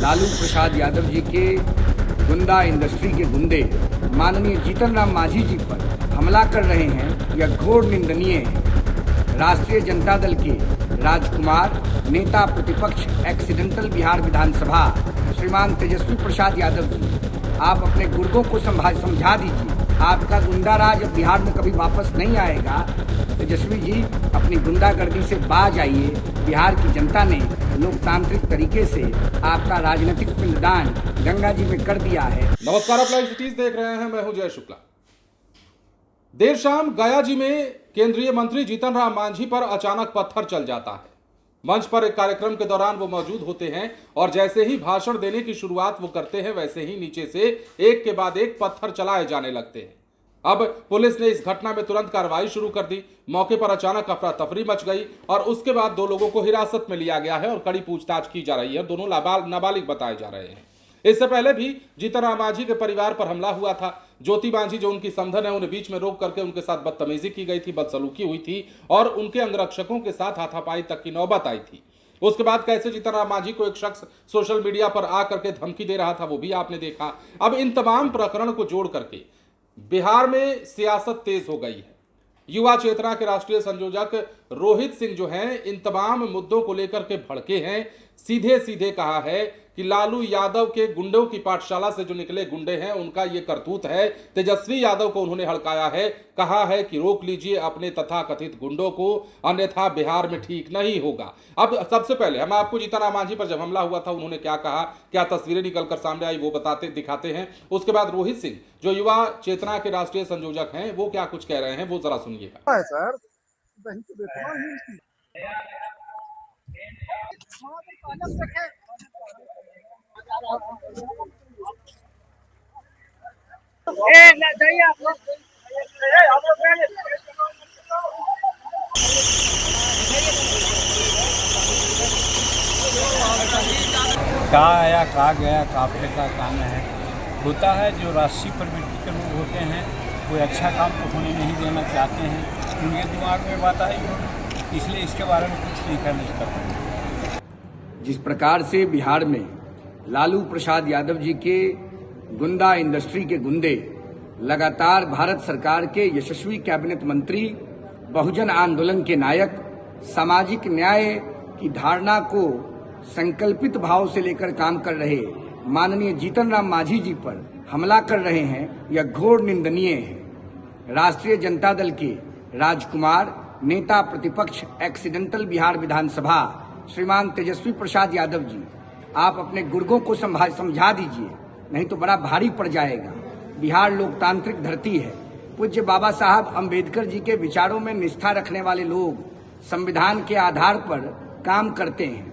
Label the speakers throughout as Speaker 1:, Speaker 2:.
Speaker 1: लालू प्रसाद यादव जी के गुंडा इंडस्ट्री के गुंडे माननीय जीतन राम मांझी जी पर हमला कर रहे हैं, यह घोर निंदनीय है। राष्ट्रीय जनता दल के राजकुमार नेता प्रतिपक्ष एक्सीडेंटल बिहार विधानसभा श्रीमान तेजस्वी प्रसाद यादव जी, आप अपने गुर्गों को समझा दीजिए। आपका गुंडा राज अब बिहार में कभी वापस नहीं आएगा। तेजस्वी जी, अपनी गुंडागर्दी से बाज आइए। बिहार की जनता ने लोकतांत्रिक तरीके से आपका राजनीतिक पिंडदान गंगा जी में कर दिया है।
Speaker 2: नमस्कार, आप लाइव सिटीज देख रहे हैं, मैं हूं जय शुक्ला। देर शाम गया जी में केंद्रीय मंत्री जीतन राम मांझी पर अचानक पत्थर चल जाता है। मंच पर एक कार्यक्रम के दौरान वो मौजूद होते हैं और जैसे ही भाषण देने की शुरुआत वो करते हैं, वैसे ही नीचे से एक के बाद एक पत्थर चलाए जाने लगते हैं। अब पुलिस ने इस घटना में तुरंत कार्रवाई शुरू कर दी। मौके पर अचानक अफरा तफरी मच गई और उसके बाद दो लोगों को हिरासत में लिया गया है और कड़ी पूछताछ की जा रही है। दोनों नाबालिग बताए जा रहे हैं। इससे पहले भी जीतन राम मांझी के परिवार पर हमला हुआ था। ज्योति मांझी जो उनकी समधन है, उन्हें बीच में रोक करके उनके साथ बदतमीजी की गई थी, बदसलूकी हुई थी और उनके अंगरक्षकों के साथ हाथापाई तक की नौबत आई थी। उसके बाद कैसे जीतन राम मांझी को एक शख्स सोशल मीडिया पर आ करके धमकी दे रहा था, वो भी आपने देखा। अब इन तमाम प्रकरण को जोड़ करके बिहार में सियासत तेज हो गई है। युवा चेतना के राष्ट्रीय संयोजक रोहित सिंह जो हैं, इन तमाम मुद्दों को लेकर के भड़के हैं। सीधे सीधे कहा है कि लालू यादव के गुंडों की पाठशाला से जो निकले गुंडे हैं, उनका ये करतूत है। तेजस्वी यादव को उन्होंने हड़काया है, कहा है कि रोक लीजिए अपने तथाकथित गुंडों को, अन्यथा बिहार में ठीक नहीं होगा। अब सबसे पहले हम आपको जीतन राम मांझी पर जब हमला हुआ था, उन्होंने क्या कहा, क्या तस्वीरें निकलकर सामने आई, वो दिखाते हैं। उसके बाद रोहित सिंह जो युवा चेतना के राष्ट्रीय संयोजक हैं, वो क्या कुछ कह रहे हैं, वो जरा सुनिएगा।
Speaker 3: सर
Speaker 4: कहाँ आया कहाँ गया काफले का काम है। होता है जो राष्ट्रीय प्रवृत्ति के लोग होते हैं, कोई अच्छा काम तो होने नहीं देना चाहते हैं। उनके दिमाग में बात आई, इसलिए इसके बारे में कुछ लिखा नहीं करते।
Speaker 1: जिस प्रकार से बिहार में लालू प्रसाद यादव जी के गुंडा इंडस्ट्री के गुंडे लगातार भारत सरकार के यशस्वी कैबिनेट मंत्री, बहुजन आंदोलन के नायक, सामाजिक न्याय की धारणा को संकल्पित भाव से लेकर काम कर रहे माननीय जीतन राम मांझी जी पर हमला कर रहे हैं, यह घोर निंदनीय है। राष्ट्रीय जनता दल के राजकुमार नेता प्रतिपक्ष एक्सीडेंटल बिहार विधानसभा श्रीमान तेजस्वी प्रसाद यादव जी, आप अपने गुर्गों को समझा दीजिए, नहीं तो बड़ा भारी पड़ जाएगा। बिहार लोकतांत्रिक धरती है। पूज्य बाबा साहब अंबेडकर जी के विचारों में निष्ठा रखने वाले लोग संविधान के आधार पर काम करते हैं।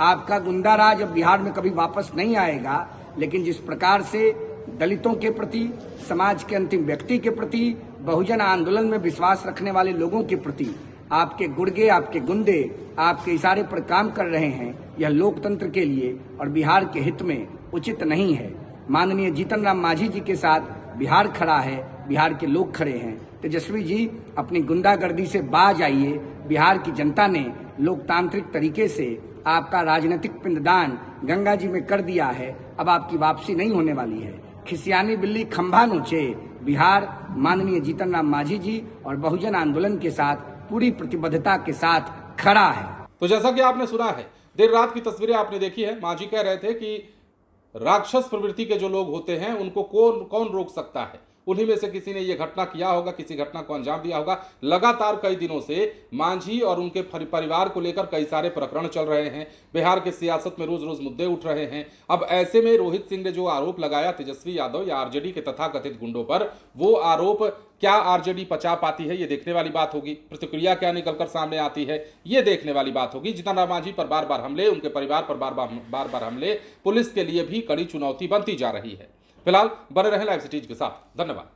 Speaker 1: आपका गुंडा राज अब बिहार में कभी वापस नहीं आएगा, लेकिन जिस प्रकार से दलितों के प्रति, समाज के अंतिम व्यक्ति के प्रति, बहुजन आंदोलन में विश्वास रखने वाले लोगों के प्रति आपके गुर्गे, आपके गुंडे आपके इशारे पर काम कर रहे हैं, यह लोकतंत्र के लिए और बिहार के हित में उचित नहीं है। माननीय जीतन राम मांझी जी के साथ बिहार खड़ा है, बिहार के लोग खड़े हैं। तेजस्वी जी, अपनी गुंडागर्दी से बाज आइए। बिहार की जनता ने लोकतांत्रिक तरीके से आपका राजनीतिक पिंडदान गंगा जी में कर दिया है। अब आपकी वापसी नहीं होने वाली है। खिसियानी बिल्ली खंभा नोचे। बिहार माननीय जीतन राम मांझी जी और बहुजन आंदोलन के साथ पूरी प्रतिबद्धता के साथ खड़ा है।
Speaker 2: तो जैसा कि आपने सुना है, देर रात की तस्वीरें आपने देखी है। मांझी कह रहे थे कि राक्षस प्रवृत्ति के जो लोग होते हैं, उनको कौन रोक सकता है। उन्हीं में से किसी ने यह घटना किया होगा, किसी घटना को अंजाम दिया होगा। लगातार कई दिनों से मांझी और उनके परिवार को लेकर कई सारे प्रकरण चल रहे हैं। बिहार के सियासत में रोज रोज मुद्दे उठ रहे हैं। अब ऐसे में रोहित सिंह ने जो आरोप लगाया तेजस्वी यादव या आरजेडी के तथाकथित गुंडों पर, वो आरोप क्या आरजेडी पचा पाती है, ये देखने वाली बात होगी। प्रतिक्रिया क्या निकलकर सामने आती है, ये देखने वाली बात होगी। जीतन राम मांझी पर बार बार हमले, उनके परिवार पर बार बार हमले पुलिस के लिए भी कड़ी चुनौती बनती जा रही है। फिलहाल बने रहें लाइव सिटीज के साथ। धन्यवाद।